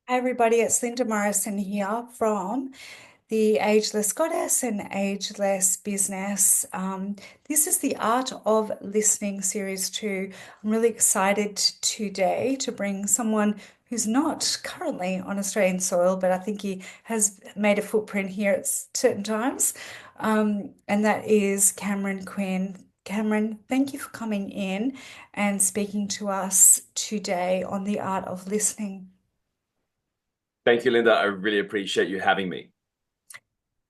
Hi everybody, it's Linda Morrison here from the Ageless Goddess and Ageless Business. This is the Art of Listening Series 2. I'm really excited today to bring someone who's not currently on Australian soil, but I think he has made a footprint here at certain times. And that is Cameron Quin. Cameron, thank you for coming in and speaking to us today on the art of listening. Thank you, Linda. I really appreciate you having me.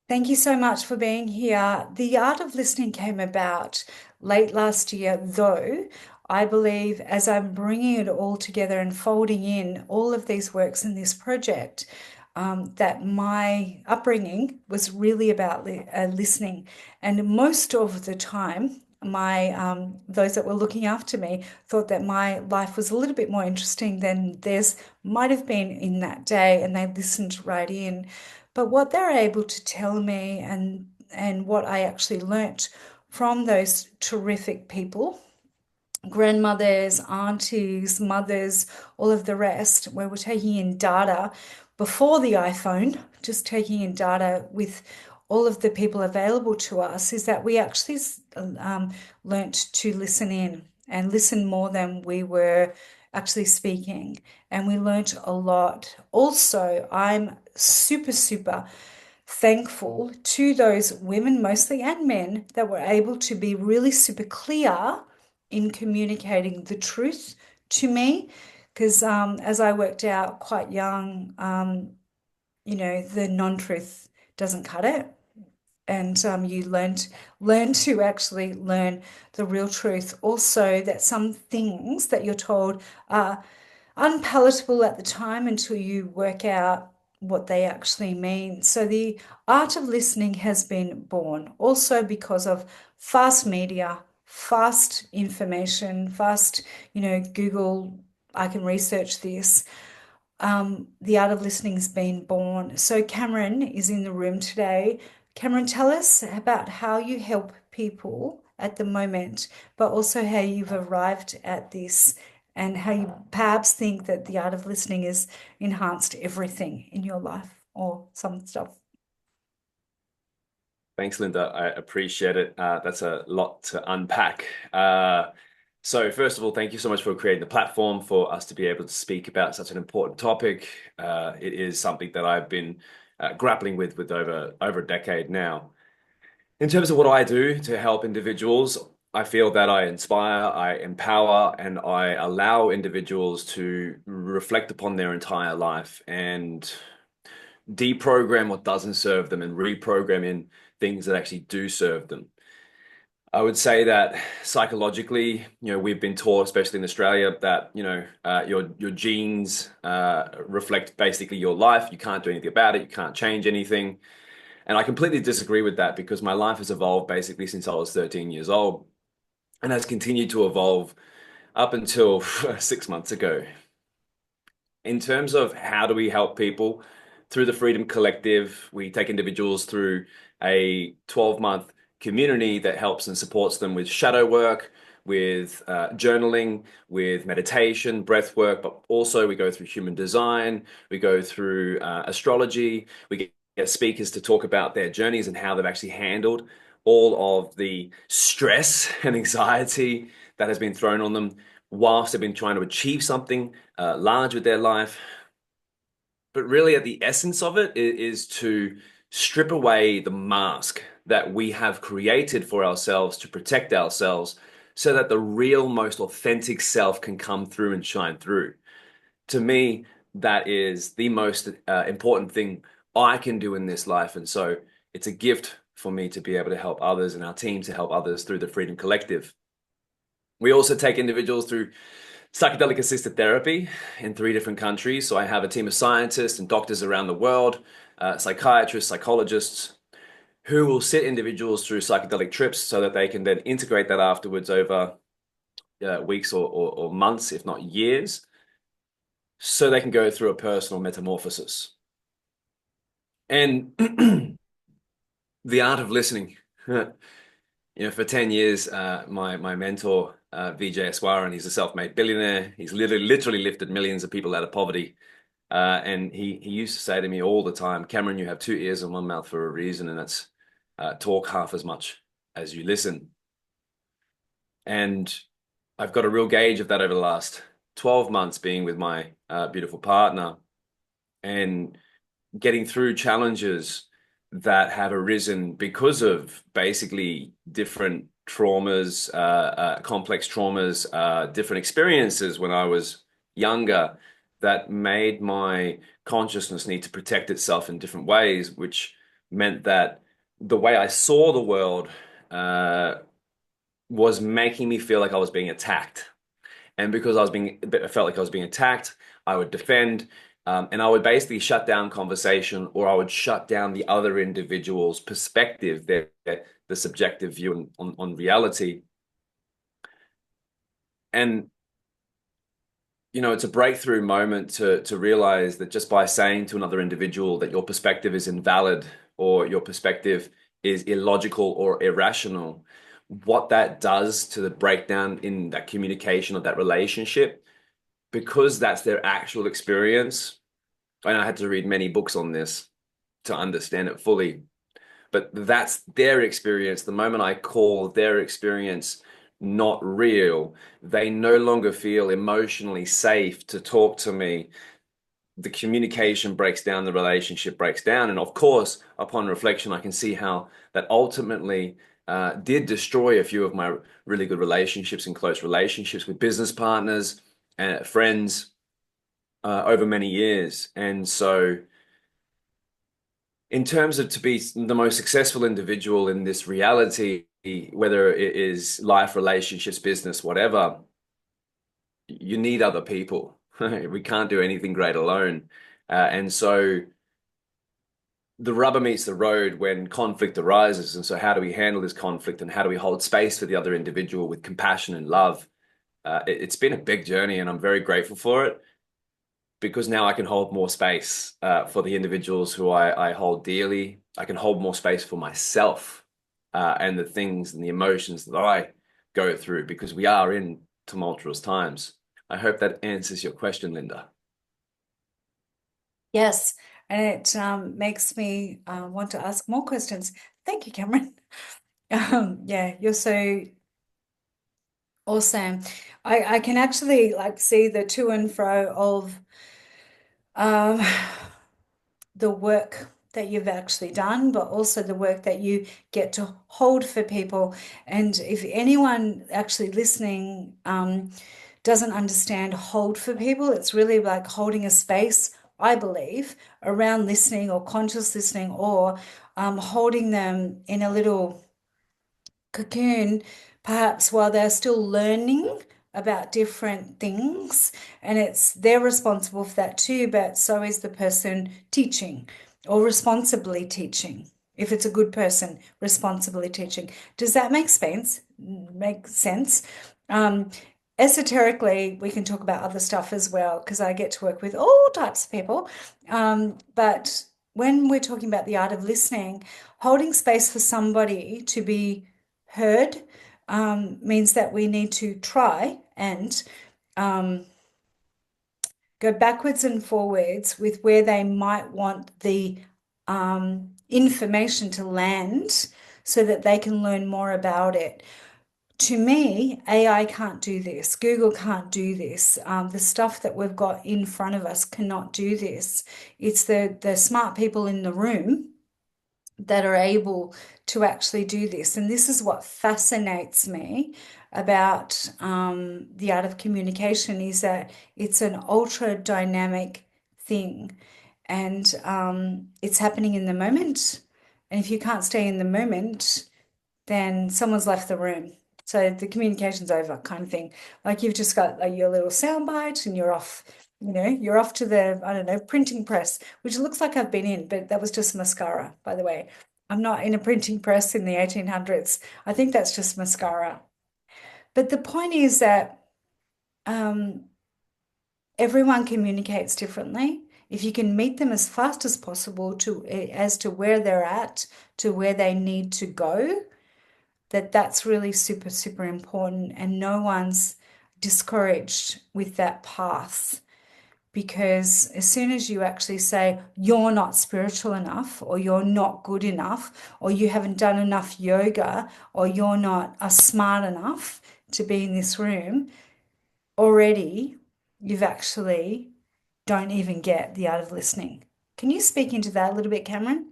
Thank you so much for being here. The art of listening came about late last year, though I believe as I'm bringing it all together and folding in all of these works in this project, that my upbringing was really about listening. And most of the time, my those that were looking after me thought that my life was a little bit more interesting than theirs might have been in that day, and they listened right in. But what they're able to tell me and what I actually learnt from those terrific people, grandmothers, aunties, mothers, all of the rest, where we're taking in data before the iPhone, just taking in data with all of the people available to us, is that we actually learnt to listen in and listen more than we were actually speaking. And we learnt a lot. Also, I'm super thankful to those women mostly and men that were able to be really super clear in communicating the truth to me. Because as I worked out quite young, the non-truth doesn't cut it. And you learn to actually learn the real truth. Also, that some things that you're told are unpalatable at the time until you work out what they actually mean. So the art of listening has been born also because of fast media, fast information, fast, Google, I can research this. The art of listening has been born. So Cameron is in the room today. Cameron, tell us about how you help people at the moment, but also how you've arrived at this and how you perhaps think that the art of listening has enhanced everything in your life or some stuff. Thanks, Linda. I appreciate it. That's a lot to unpack. So first of all, thank you so much for creating the platform for us to be able to speak about such an important topic. It is something that I've been grappling with over a decade now. In terms of what I do to help individuals, I feel that I inspire, I empower, and I allow individuals to reflect upon their entire life and deprogram what doesn't serve them and reprogram in things that actually do serve them. I would say that psychologically, we've been taught, especially in Australia, that your genes reflect basically your life. You can't do anything about it. You can't change anything. And I completely disagree with that because my life has evolved basically since I was 13 years old and has continued to evolve up until 6 months ago. In terms of how do we help people through the Freedom Collective, we take individuals through a 12-month community that helps and supports them with shadow work, with journaling, with meditation, breath work, but also we go through human design, we go through astrology, we get speakers to talk about their journeys and how they've actually handled all of the stress and anxiety that has been thrown on them whilst they've been trying to achieve something large with their life. But really, at the essence of it is to strip away the mask that we have created for ourselves to protect ourselves so that the real, most authentic self can come through and shine through. To me, that is the most important thing I can do in this life. And so it's a gift for me to be able to help others and our team to help others through the Freedom Collective. We also take individuals through psychedelic assisted therapy in 3 different countries. So I have a team of scientists and doctors around the world, psychiatrists, psychologists, who will sit individuals through psychedelic trips so that they can then integrate that afterwards over weeks or months, if not years, so they can go through a personal metamorphosis. And the art of listening. For 10 years, my mentor, Vijay Aswaran, he's a self-made billionaire. He's literally lifted millions of people out of poverty. And he used to say to me all the time, Cameron, you have two ears and one mouth for a reason, and it's talk half as much as you listen. And I've got a real gauge of that over the last 12 months being with my beautiful partner and getting through challenges that have arisen because of basically different traumas, complex traumas, different experiences when I was younger that made my consciousness need to protect itself in different ways, which meant that the way I saw the world uh, was making me feel like I was being attacked. And because I felt like I was being attacked, I would defend, and I would basically shut down conversation, or I would shut down the other individual's perspective, the subjective view on reality. And it's a breakthrough moment to realize that just by saying to another individual that your perspective is invalid or your perspective is illogical or irrational, what that does to the breakdown in that communication of that relationship, because that's their actual experience. And I had to read many books on this to understand it fully, but that's their experience. The moment I call their experience not real, they no longer feel emotionally safe to talk to me. The communication breaks down, the relationship breaks down. And of course, upon reflection, I can see how that ultimately did destroy a few of my really good relationships and close relationships with business partners and friends over many years. And so, in terms of to be the most successful individual in this reality, whether it is life, relationships, business, whatever, you need other people. We can't do anything great alone. And so the rubber meets the road when conflict arises. And so, how do we handle this conflict and how do we hold space for the other individual with compassion and love? It's been a big journey, and I'm very grateful for it, because now I can hold more space for the individuals who I hold dearly. I can hold more space for myself and the things and the emotions that I go through, because we are in tumultuous times. I hope that answers your question, Linda. Yes, and it makes me want to ask more questions. Thank you, Cameron. Yeah, you're so awesome. I can actually like see the to and fro of um, the work that you've actually done, but also the work that you get to hold for people. And if anyone actually listening doesn't understand hold for people, it's really like holding a space, I believe, around listening or conscious listening, or holding them in a little cocoon, perhaps while they're still learning about different things. And they're responsible for that too, but so is the person teaching or responsibly teaching. If it's a good person, responsibly teaching. Does that make sense? Make sense? Um, Esoterically, we can talk about other stuff as well, because I get to work with all types of people. But when we're talking about the art of listening, holding space for somebody to be heard means that we need to try and um, go backwards and forwards with where they might want the information to land so that they can learn more about it. To me, AI can't do this. Google can't do this. The stuff that we've got in front of us cannot do this. It's the smart people in the room that are able to actually do this. And this is what fascinates me about the art of communication, is that it's an ultra dynamic thing, and it's happening in the moment. And if you can't stay in the moment, then someone's left the room. So the communication's over, kind of thing. Like you've just got like your little soundbite and you're off, you're off to the, I don't know, printing press, which looks like I've been in, but that was just mascara, by the way. I'm not in a printing press in the 1800s. I think that's just mascara. But the point is that um, everyone communicates differently. If you can meet them as fast as possible as to where they're at, to where they need to go, that's really super, super important, and no one's discouraged with that path. because as soon as you actually say you're not spiritual enough, or you're not good enough, or you haven't done enough yoga, or you're not smart enough to be in this room, already you've actually don't even get the art of listening. Can you speak into that a little bit, Cameron?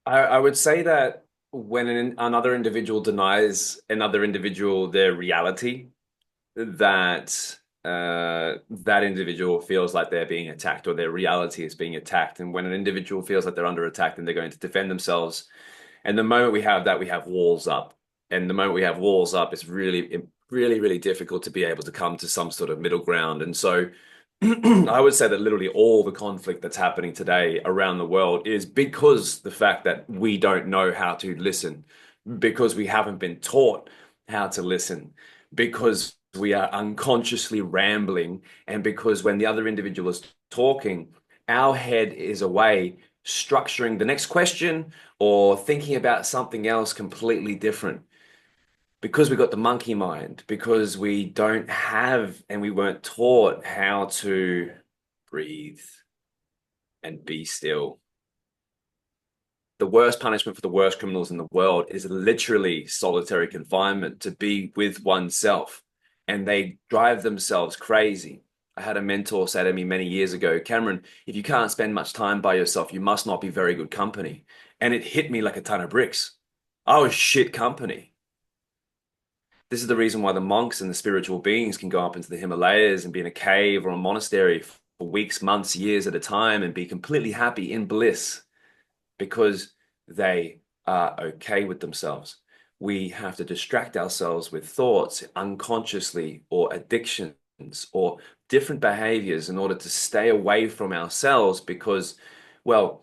I would say that when another individual denies another individual their reality, that that individual feels like they're being attacked or their reality is being attacked. And when an individual feels like they're under attack, then they're going to defend themselves. And the moment we have that, we have walls up. And the moment we have walls up, it's really difficult to be able to come to some sort of middle ground. And so I would say that literally all the conflict that's happening today around the world is because the fact that we don't know how to listen, because we haven't been taught how to listen, because we are unconsciously rambling, and because when the other individual is talking, our head is away structuring the next question or thinking about something else completely different because we got the monkey mind, because we don't have and we weren't taught how to breathe and be still. The worst punishment for the worst criminals in the world is literally solitary confinement, to be with oneself. And they drive themselves crazy. I had a mentor say to me many years ago, Cameron, if you can't spend much time by yourself, you must not be very good company. And it hit me like a ton of bricks. I was shit company. This is the reason why the monks and the spiritual beings can go up into the Himalayas and be in a cave or a monastery for weeks, months, years at a time and be completely happy in bliss because they are okay with themselves. We have to distract ourselves with thoughts unconsciously or addictions or different behaviors in order to stay away from ourselves because, well,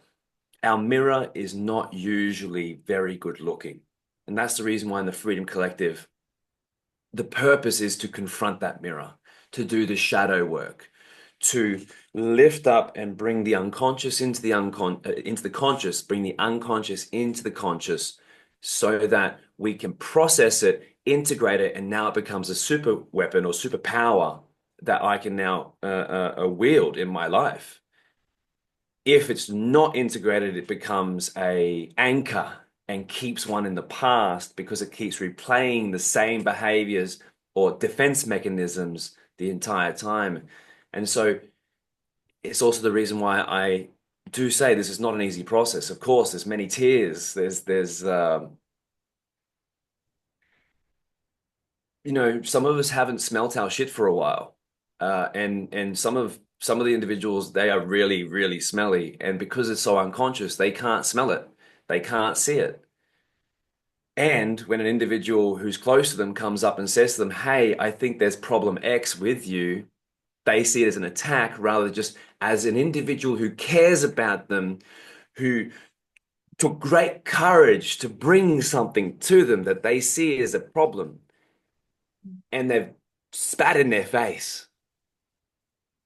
our mirror is not usually very good looking. And that's the reason why in the Freedom Collective, the purpose is to confront that mirror, to do the shadow work, to lift up and bring the unconscious into the conscious, bring the unconscious into the conscious, so that we can process it, integrate it, and now it becomes a super weapon or superpower that I can now wield in my life. If it's not integrated, it becomes a anchor and keeps one in the past because it keeps replaying the same behaviors or defense mechanisms the entire time. And so it's also the reason why I do say this is not an easy process. Of course, there's many tears. Some of us haven't smelt our shit for a while. And some of the individuals, they are really smelly. And because it's so unconscious, they can't smell it. They can't see it. And when an individual who's close to them comes up and says to them, "Hey, I think there's problem X with you," they see it as an attack rather than just as an individual who cares about them, who took great courage to bring something to them that they see as a problem, and they've spat in their face.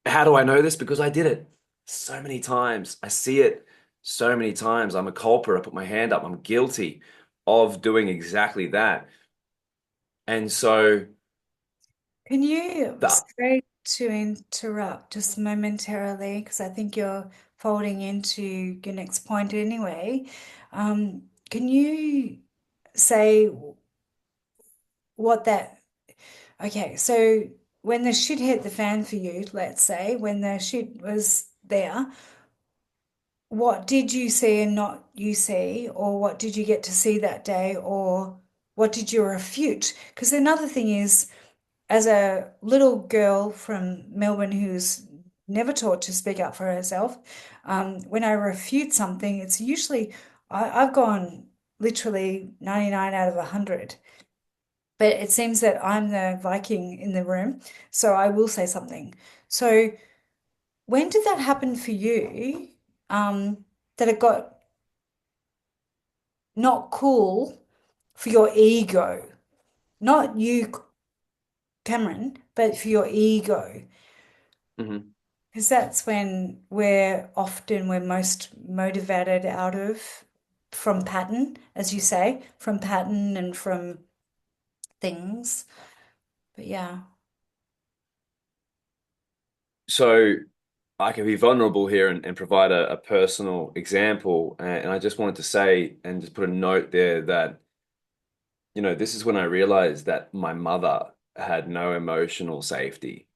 How do I know this? Because I did it so many times. I see it so many times. I'm a culprit. I put my hand up. I'm guilty of doing exactly that. And so Can you, the sorry to interrupt just momentarily, because I think you're folding into your next point anyway. Can you say what that, okay, so when the shit hit the fan for you, let's say, when the shit was there, what did you see and not you see, or what did you get to see that day, or what did you refute? Because another thing is, as a little girl from Melbourne who's never taught to speak up for herself, when I refute something, it's usually I've gone literally 99 out of 100. But it seems that I'm the Viking in the room, so I will say something. So when did that happen for you? That it got not cool for your ego, not you, Cameron, but for your ego. Mhm. Because that's when we're most motivated out of, from pattern, as you say, from pattern and from things. But yeah. So I can be vulnerable here and provide a personal example. And I just wanted to say and just put a note there that, this is when I realized that my mother had no emotional safety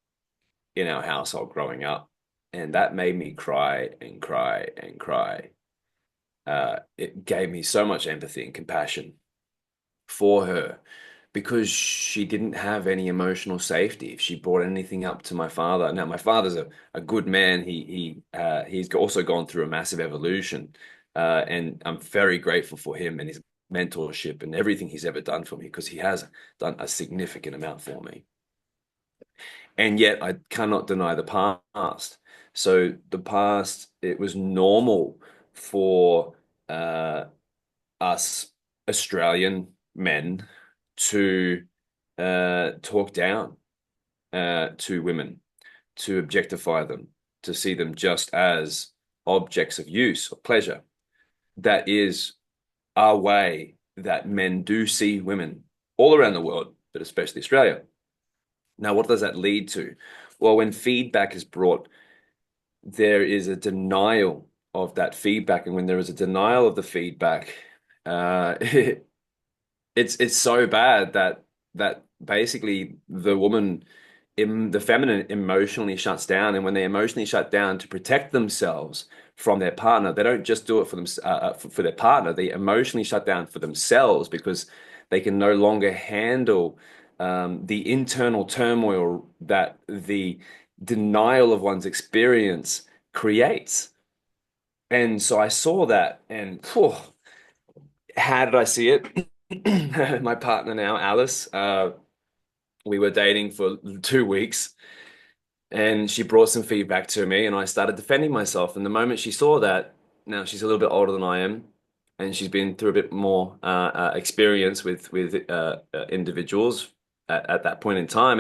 in our household growing up. And that made me cry and cry and cry. It gave me so much empathy and compassion for her because she didn't have any emotional safety. If she brought anything up to my father, now my father's a good man. He's also gone through a massive evolution, and I'm very grateful for him and his mentorship and everything he's ever done for me because he has done a significant amount for me. And yet I cannot deny the past. So the past, it was normal for uh, us Australian men to talk down to women, to objectify them, to see them just as objects of use or pleasure. That is our way that men do see women all around the world, but especially Australia. Now, what does that lead to? Well, when feedback is brought, there is a denial of that feedback. And when there is a denial of the feedback, it's so bad that basically the woman in the feminine emotionally shuts down, and when they emotionally shut down to protect themselves from their partner, they don't just do it for them for their partner. They emotionally shut down for themselves because they can no longer handle the internal turmoil that the denial of one's experience creates. And so I saw that, and phew, how did I see it? My partner now, Alice, we were dating for 2 weeks, and she brought some feedback to me, and I started defending myself. And the moment she saw that, now she's a little bit older than I am, and she's been through a bit more experience with individuals at that point in time,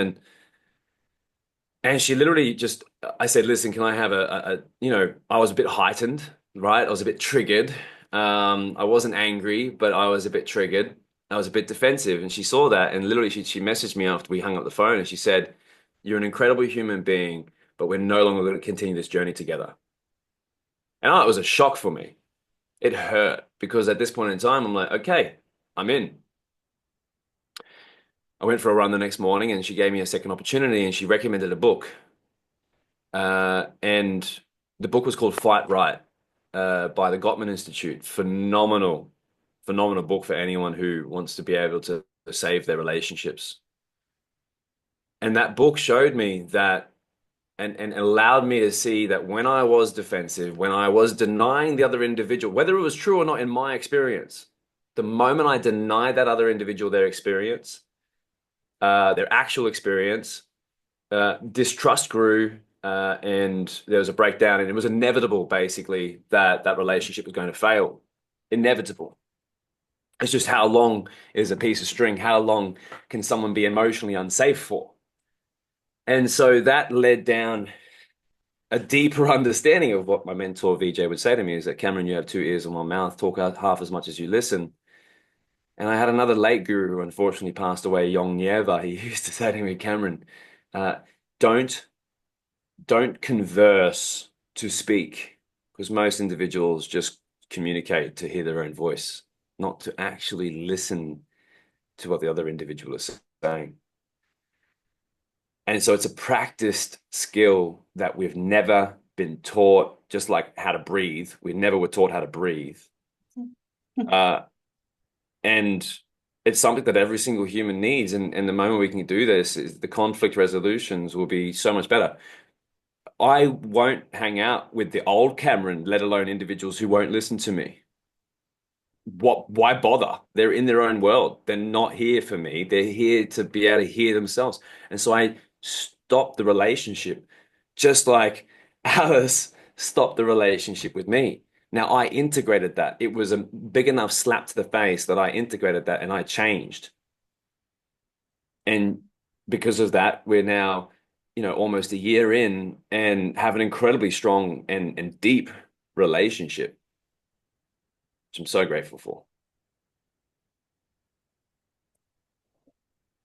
and she literally just, I said, listen, can I have I was a bit heightened, right? I was a bit triggered. I wasn't angry, but I was a bit triggered. I was a bit defensive. And she saw that. And literally, she messaged me after we hung up the phone and she said, you're an incredible human being, but we're no longer going to continue this journey together. And it was a shock for me. It hurt because at this point in time, I'm like, okay, I'm in. I went for a run the next morning and she gave me a second opportunity and she recommended a book. And the book was called Fight Right by the Gottman Institute. Phenomenal book for anyone who wants to be able to save their relationships. And that book showed me that and allowed me to see that when I was defensive, when I was denying the other individual, whether it was true or not in my experience, the moment I denied that other individual their experience, their actual experience, distrust grew, and there was a breakdown, and it was inevitable, basically, that that relationship was going to fail. Inevitable. It's just how long is a piece of string? How long can someone be emotionally unsafe for? And so that led down a deeper understanding of what my mentor VJ would say to me is that, Cameron, you have two ears and one mouth, talk out half as much as you listen. And I had another late guru who unfortunately passed away, Yong Nyeva. He used to say to me, Cameron, uh, don't don't converse to speak, because most individuals just communicate to hear their own voice, not to actually listen to what the other individual is saying. And so it's a practiced skill that we've never been taught, just like how to breathe. We never were taught how to breathe. Uh, and it's something that every single human needs. And the moment we can do this, is the conflict resolutions will be so much better. I won't hang out with the old Cameron, let alone individuals who won't listen to me. Why bother? They're in their own world. They're not here for me. They're here to be able to hear themselves. And so I stopped the relationship, just like Alice stopped the relationship with me. Now I integrated that. It was a big enough slap to the face that I integrated that and I changed. And because of that, we're now, almost a year in and have an incredibly strong and deep relationship, which I'm so grateful for.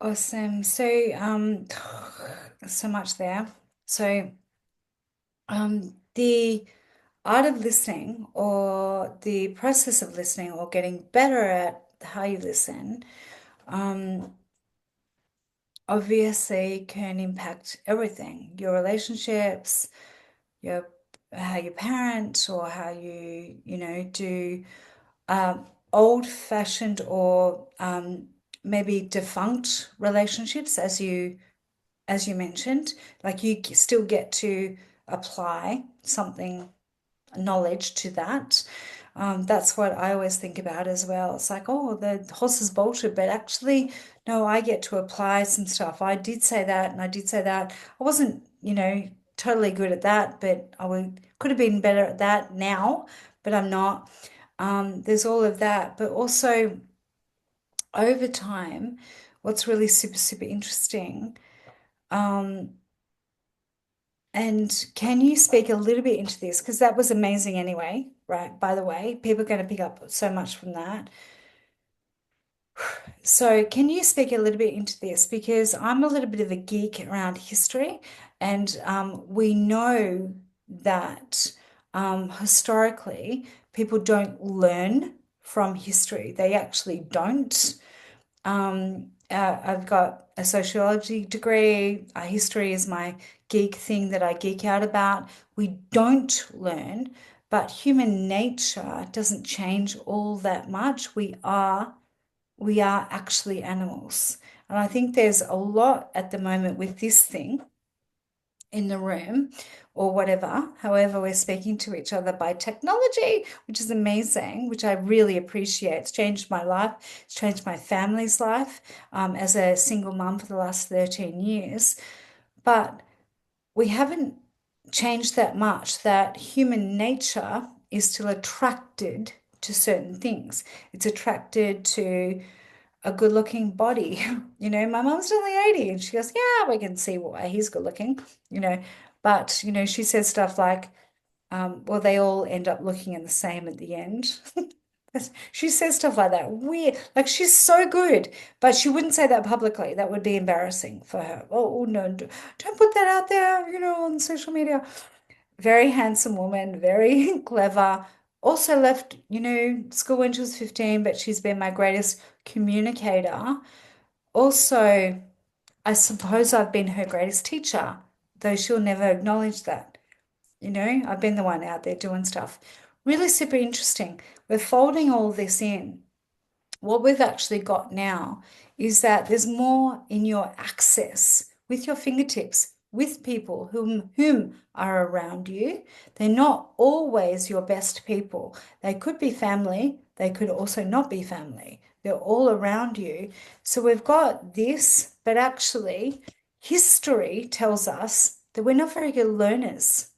Awesome. So, so much there. So, The art of listening or the process of listening or getting better at how you listen, um, obviously can impact everything, your relationships, your how you parent or how you do old-fashioned or maybe defunct relationships, as you mentioned, like you still get to apply something knowledge to that. That's what I always think about as well. It's like, oh, the horse is bolted, but actually, no, I get to apply some stuff. I did say that, and I did say that. I wasn't, totally good at that, but could have been better at that now, but I'm not. There's all of that, but also over time, what's really super, super interesting. Um, And can you speak a little bit into this? Because that was amazing anyway, right? By the way, people are going to pick up so much from that. So, can you speak a little bit into this? Because I'm a little bit of a geek around history, and we know that historically people don't learn from history. They actually don't. I've got a sociology degree. History is my geek thing that I geek out about. We don't learn, but human nature doesn't change all that much. We are actually animals. And I think there's a lot at the moment with this thing in the room or whatever, however, we're speaking to each other by technology, which is amazing, which I really appreciate. It's changed my life, it's changed my family's life as a single mum for the last 13 years. But we haven't changed that much, that human nature is still attracted to certain things. It's attracted to a good looking body. My mom's only 80 and she goes, yeah, we can see why he's good looking, you know. But, she says stuff like, well, they all end up looking the same at the end. She says stuff like that. Weird. Like she's so good, but she wouldn't say that publicly. That would be embarrassing for her. Oh, no, don't put that out there, on social media. Very handsome woman, very clever. Also left, school when she was 15, but she's been my greatest communicator. Also, I suppose I've been her greatest teacher, though she'll never acknowledge that. I've been the one out there doing stuff. Really super interesting. We're folding all this in. What we've actually got now is that there's more in your access with your fingertips, with people whom are around you. They're not always your best people. They could be family, they could also not be family. They're all around you. So we've got this, but actually, history tells us that we're not very good learners.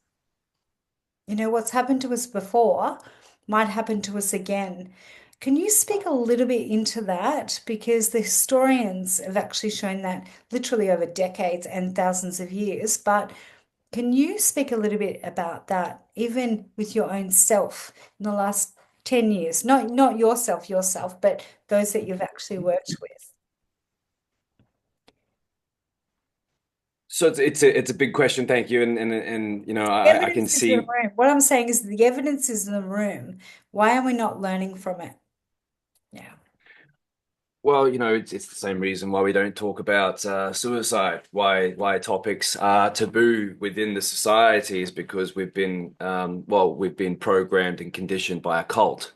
What's happened to us before might happen to us again. Can you speak a little bit into that? Because the historians have actually shown that literally over decades and thousands of years. But can you speak a little bit about that, even with your own self in the last 10 years? Not yourself, but those that you've actually worked with. So it's a big question, thank you, and The I can evidence is in the see. room. What I'm saying is the evidence is in the room. Why are we not learning from it? Yeah. Well, it's the same reason why we don't talk about suicide, why topics are taboo within the society is because we've been programmed and conditioned by a cult.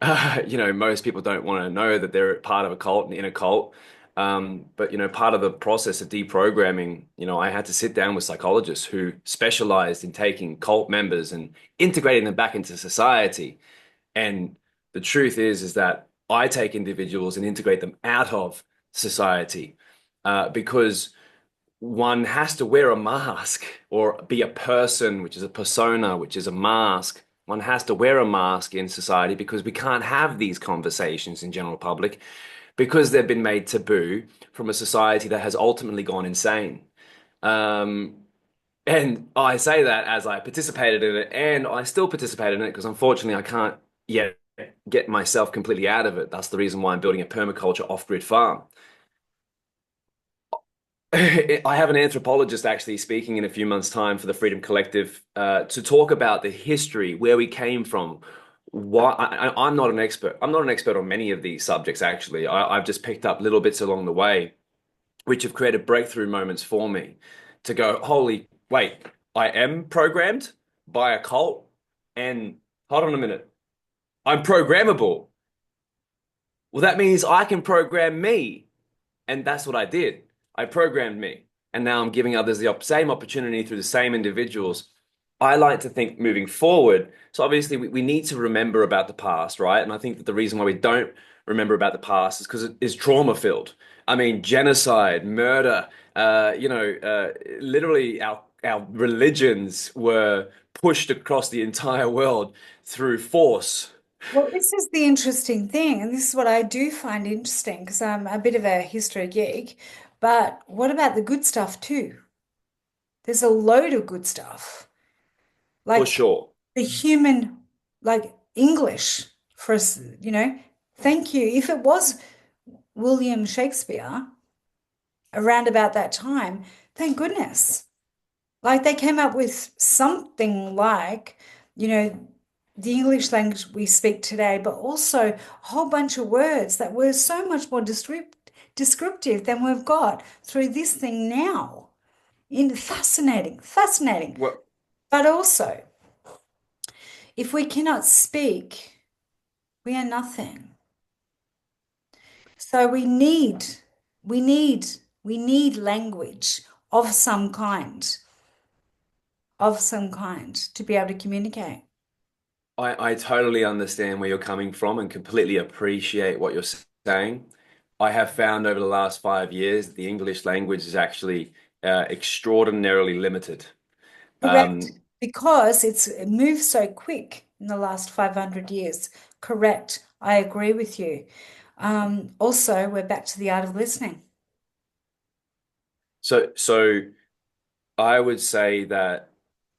Most people don't want to know that they're part of a cult and in a cult. But part of the process of deprogramming, I had to sit down with psychologists who specialized in taking cult members and integrating them back into society. And the truth is that I take individuals and integrate them out of society, because one has to wear a mask or be a person, which is a persona, which is a mask. One has to wear a mask in society because we can't have these conversations in general public because they've been made taboo from a society that has ultimately gone insane. Um, and I say that as I participated in it, and I still participate in it because unfortunately I can't yet get myself completely out of it. That's the reason why I'm building a permaculture off-grid farm. I have an anthropologist actually speaking in a few months' time for the Freedom Collective to talk about the history, where we came from. I'm not an expert. I'm not an expert on many of these subjects, actually. I've just picked up little bits along the way, which have created breakthrough moments for me to go, holy, wait, I am programmed by a cult, and hold on a minute, I'm programmable. Well, that means I can program me. And that's what I did. I programmed me. And now I'm giving others the same opportunity through the same individuals. I like to think moving forward. So obviously we need to remember about the past, right? And I think that the reason why we don't remember about the past is because it is trauma filled. I mean, genocide, murder, literally our religions were pushed across the entire world through force. Well, this is the interesting thing, and this is what I do find interesting because I'm a bit of a history geek. But what about the good stuff too? There's a load of good stuff, For like sure. the human, like English for us, Thank you. If it was William Shakespeare around about that time, thank goodness. Like they came up with something like, you know, the English language we speak today, but also a whole bunch of words that were so much more descriptive than we've got through this thing now. Fascinating, fascinating. Well, But also, if we cannot speak, we are nothing. So we need, we need language of some kind to be able to communicate. I totally understand where you're coming from and completely appreciate what you're saying. I have found over the last 5 years that the English language is actually extraordinarily limited. Correct. Um, Because it moved so quick in the last 500 years. Correct. I agree with you. Also, we're back to the art of listening. so I would say that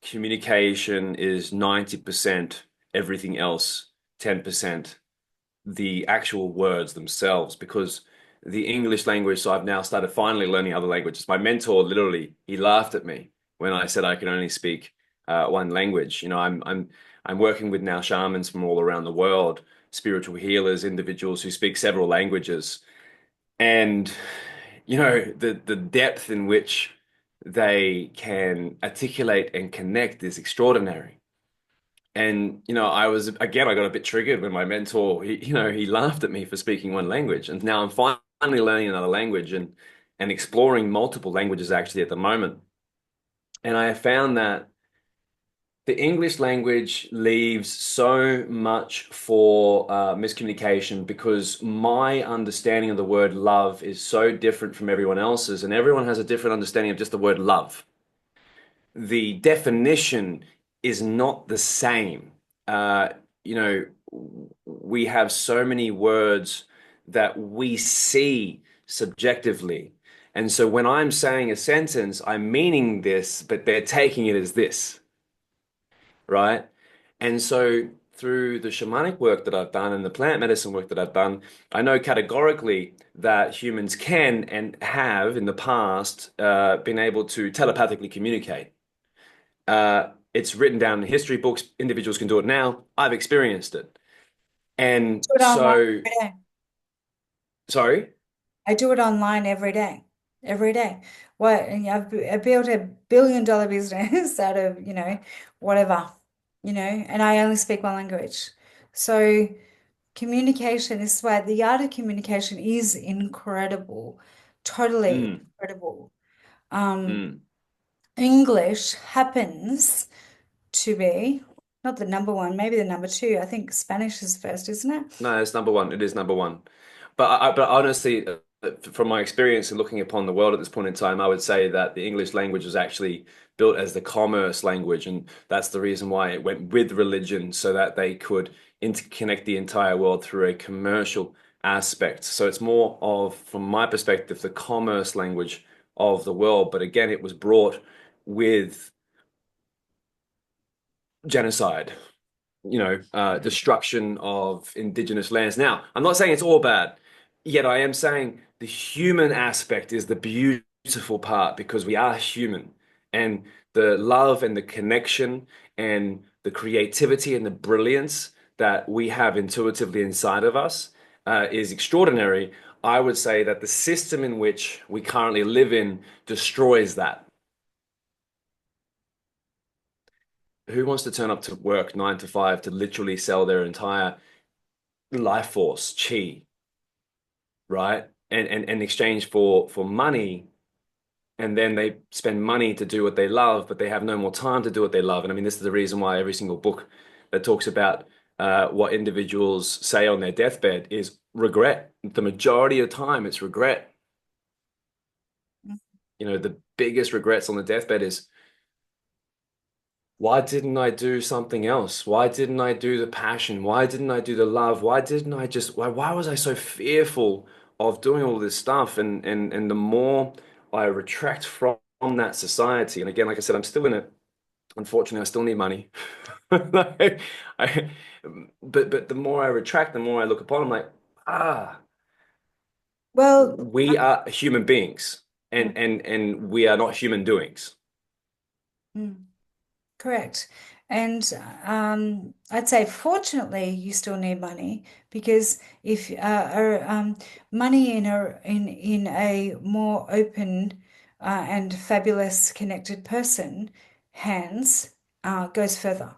communication is 90% everything else, 10% the actual words themselves, because the English language, so I've now started finally learning other languages. My mentor literally, he laughed at me when I said I can only speak one language. I'm working with now shamans from all around the world, spiritual healers, individuals who speak several languages. And the depth in which they can articulate and connect is extraordinary. And I got a bit triggered when my mentor, he laughed at me for speaking one language. And now I'm finally learning another language and exploring multiple languages actually at the moment. And I have found that the English language leaves so much for miscommunication because my understanding of the word love is so different from everyone else's, and everyone has a different understanding of just the word love. The definition is not the same. Uh, you know, we have so many words that we see subjectively. And so when I'm saying a sentence, I'm meaning this, but they're taking it as this, right? And so through the shamanic work that I've done and the plant medicine work that I've done, I know categorically that humans can and have in the past been able to telepathically communicate. It's written down in history books. Individuals can do it now. I've experienced it. And Do it online so, every day. sorry? I do it online every day. Every day. What? And I built $1 billion business out of, whatever, and I only speak one language. So communication is why the art of communication is incredible, totally Mm, incredible. Um, mm. English happens to be not the number one, maybe the number two. I think Spanish is first, isn't it? No, it's number one. It is number one. But honestly, from my experience in looking upon the world at this point in time, I would say that the English language was actually built as the commerce language, and that's the reason why it went with religion, so that they could interconnect the entire world through a commercial aspect. So it's more of, from my perspective, the commerce language of the world. But again, it was brought with genocide, destruction of indigenous lands. Now, I'm not saying it's all bad, yet I am saying the human aspect is the beauty. beautiful part because we are human, and the love and the connection and the creativity and the brilliance that we have intuitively inside of us is extraordinary. I would say that the system in which we currently live in destroys that. Who wants to turn up to work 9 to 5 to literally sell their entire life force, chi, right? And in exchange for money, and then they spend money to do what they love, but they have no more time to do what they love. And I mean, this is the reason why every single book that talks about what individuals say on their deathbed is regret. The majority of the time, it's regret. You know, the biggest regrets on the deathbed is, why didn't I do something else? Why didn't I do the passion? Why didn't I do the love? Why didn't I just, why was I so fearful of doing all this stuff? And the more I retract from that society, and again, like I said, I'm still in it. Unfortunately, I still need money. Like, I, but the more I retract, the more I look upon, I'm like, ah, Well, we are human beings, and we are not human doings. mm. Correct. And I'd say, fortunately, you still need money because if money in a more open and fabulous connected person hands goes further.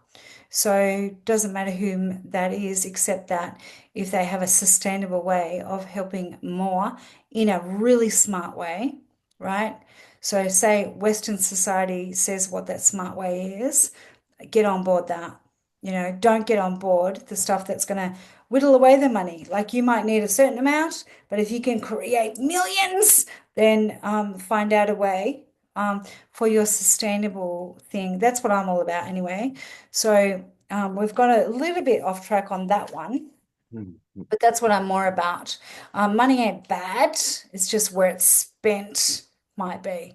So doesn't matter whom that is, except that if they have a sustainable way of helping more in a really smart way, right? So, say Western society says what that smart way is, get on board that. Don't get on board the stuff that's going to whittle away the money. Like you might need a certain amount, but if you can create millions, then find out a way for your sustainable thing. That's what I'm all about anyway. So, we've got a little bit off track on that one, Mhm. but that's what I'm more about. Money ain't bad, it's just where it's spent might be.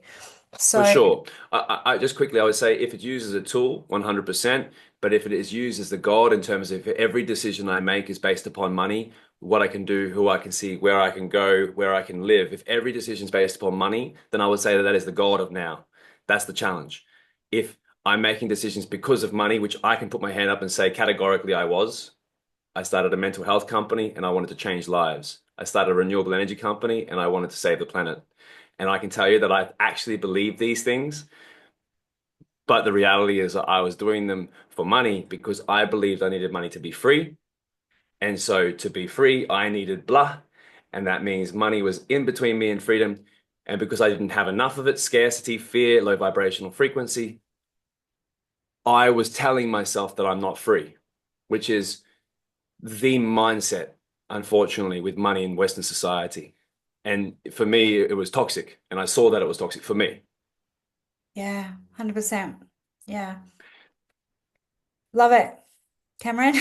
For So, sure. I just quickly, I would say if it's used as a tool, 100%. But if it is used as the God in terms of every decision I make is based upon money, what I can do, who I can see, where I can go, where I can live. If every decision is based upon money, then I would say that that is the God of now. That's the challenge. If I'm making decisions because of money, which I can put my hand up and say categorically I was, I started a mental health company and I wanted to change lives. I started a renewable energy company and I wanted to save the planet. And I can tell you that I actually believe these things, but the reality is that I was doing them for money because I believed I needed money to be free. And so to be free, I needed blah. And that means money was in between me and freedom. And because I didn't have enough of it, scarcity, fear, low vibrational frequency, I was telling myself that I'm not free, which is the mindset, unfortunately, with money in Western society. And for me, it was toxic. And I saw that it was toxic for me. yeah, 100%. Yeah. Love it. Cameron.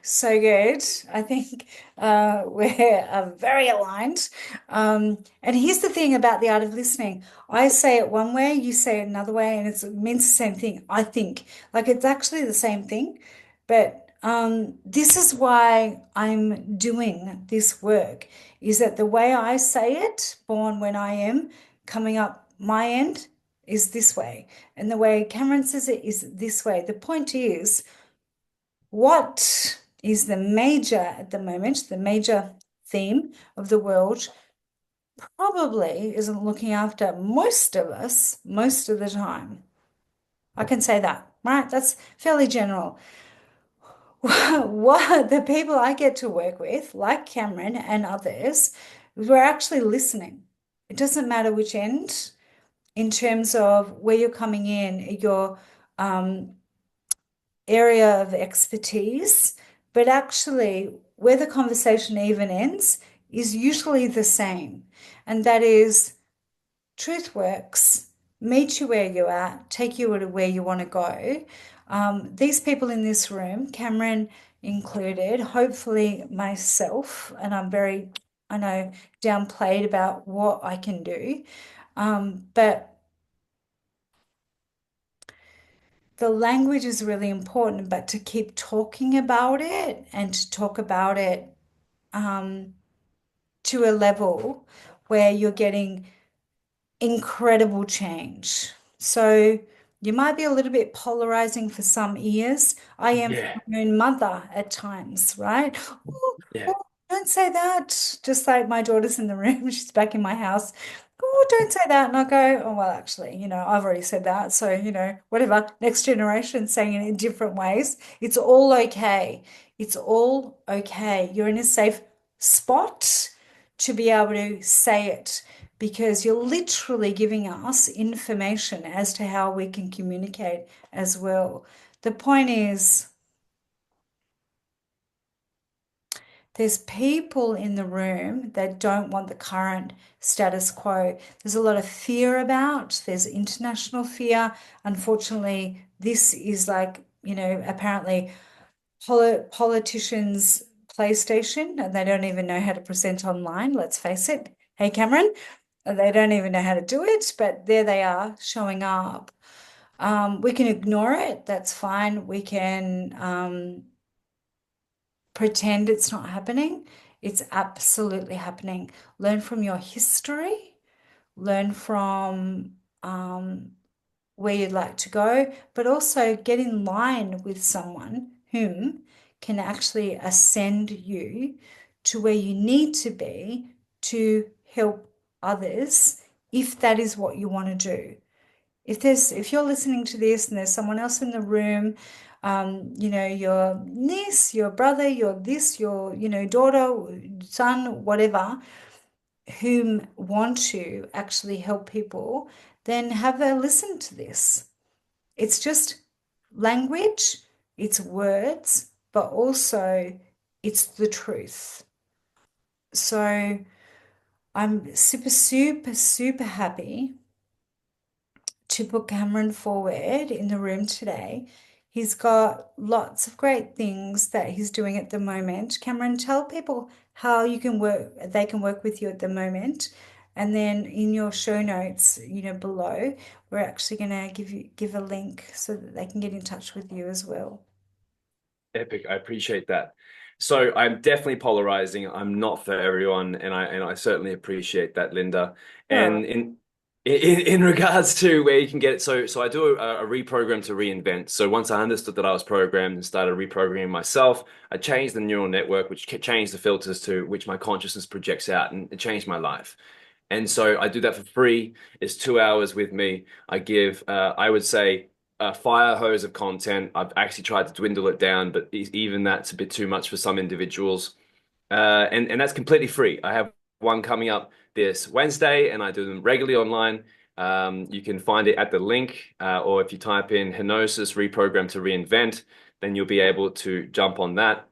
So good. I think we're very aligned. And here's the thing about the art of listening. I say it one way, you say it another way, and it means the same thing. I think like it's actually the same thing. But this is why I'm doing this work, is that the way I say it, born when I am, coming up my end, is this way. And the way Cameron says it is this way. The point is, what is the major at the moment, the major theme of the world probably isn't looking after most of us most of the time. I can say that, right? That's fairly general. What the people I get to work with, like Cameron and others, we're actually listening. It doesn't matter which end, in terms of where you're coming in, your um, area of expertise, but actually, where the conversation even ends is usually the same. And that is truth works, meet you where you're at, take you to where you want to go. These people in this room, Cameron included, hopefully myself, and I'm very, I know, downplayed about what I can do. But the language is really important, but to keep talking about it and to talk about it um, to a level where you're getting incredible change. So you might be a little bit polarizing for some ears. I am for Yeah, my own mother at times, right? Oh, yeah. oh, don't say that. Just like my daughter's in the room, she's back in my house. Oh, don't say that. And I go, oh, well, actually, I've already said that. So, whatever. Next generation saying it in different ways. It's all okay. It's all okay. You're in a safe spot to be able to say it because you're literally giving us information as to how we can communicate as well. The point is, there's people in the room that don't want the current status quo. There's a lot of fear about, there's international fear. Unfortunately, this is like, apparently politicians' PlayStation, and they don't even know how to present online, let's face it. Hey, Cameron, they don't even know how to do it, but there they are showing up. We can ignore it, that's fine. We can pretend it's not happening. It's absolutely happening. Learn from your history, learn from where you'd like to go, but also get in line with someone whom can actually ascend you to where you need to be to help others if that is what you want to do. If you're listening to this and there's someone else in the room, your niece, your brother, your this, your, daughter, son, whatever, whom want to actually help people, then have a listen to this. It's just language, it's words, but also it's the truth. So I'm super, super, super happy to put Cameron forward in the room today. He's got lots of great things that he's doing at the moment. Cameron, tell people how they can work with you at the moment. And then in your show notes, below, we're actually going to give a link so that they can get in touch with you as well. Epic. I appreciate that. So I'm definitely polarizing. I'm not for everyone, and I certainly appreciate that, Linda. Sure. And in regards to where you can get it, so I do a reprogram to reinvent. So once I understood that I was programmed and started reprogramming myself, I changed the neural network, which changed the filters to which my consciousness projects out, and it changed my life. And so I do that for free. It's 2 hours with me. I give, I would say, a fire hose of content. I've actually tried to dwindle it down, but even that's a bit too much for some individuals. And that's completely free. I have one coming up this Wednesday, and I do them regularly online. You can find it at the link, or if you type in Hypnosis Reprogram to Reinvent, then you'll be able to jump on that.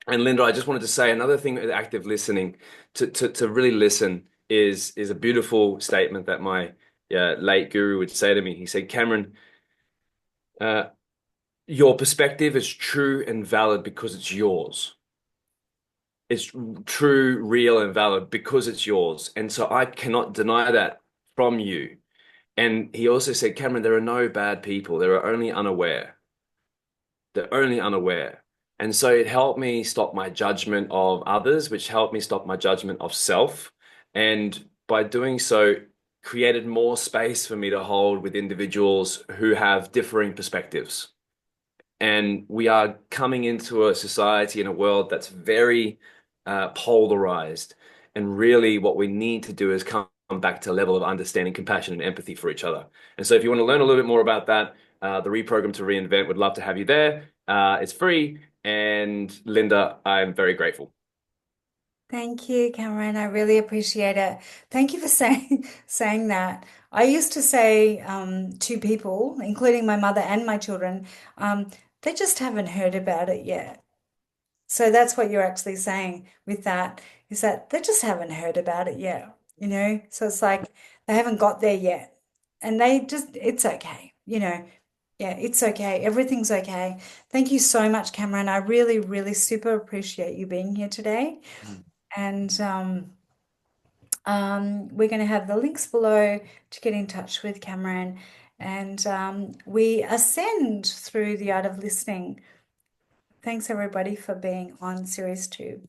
And Linda, I just wanted to say another thing with active listening, to really listen is a beautiful statement that my late guru would say to me. He said, Cameron, uh, your perspective is true and valid because it's yours. It's true, real, and valid because it's yours. And so I cannot deny that from you. And he also said, Cameron, there are no bad people. There are only unaware. They're only unaware. And so it helped me stop my judgment of others, which helped me stop my judgment of self. And by doing so, created more space for me to hold with individuals who have differing perspectives. And we are coming into a society and a world that's very polarized. And really, what we need to do is come back to a level of understanding, compassion, and empathy for each other. And so, if you want to learn a little bit more about that, the reprogram to reinvent would love to have you there. It's free. And Linda, I'm very grateful. Thank you, Cameron. I really appreciate it. Thank you for saying that. I used to say to people, including my mother and my children, they just haven't heard about it yet. So that's what you're actually saying with that, is that they just haven't heard about it yet. So it's like they haven't got there yet. And it's okay, Yeah, it's okay. Everything's okay. Thank you so much, Cameron. I really, really super appreciate you being here today. And we're going to have the links below to get in touch with Cameron. And we ascend through the art of listening. Thanks, everybody, for being on Series 2.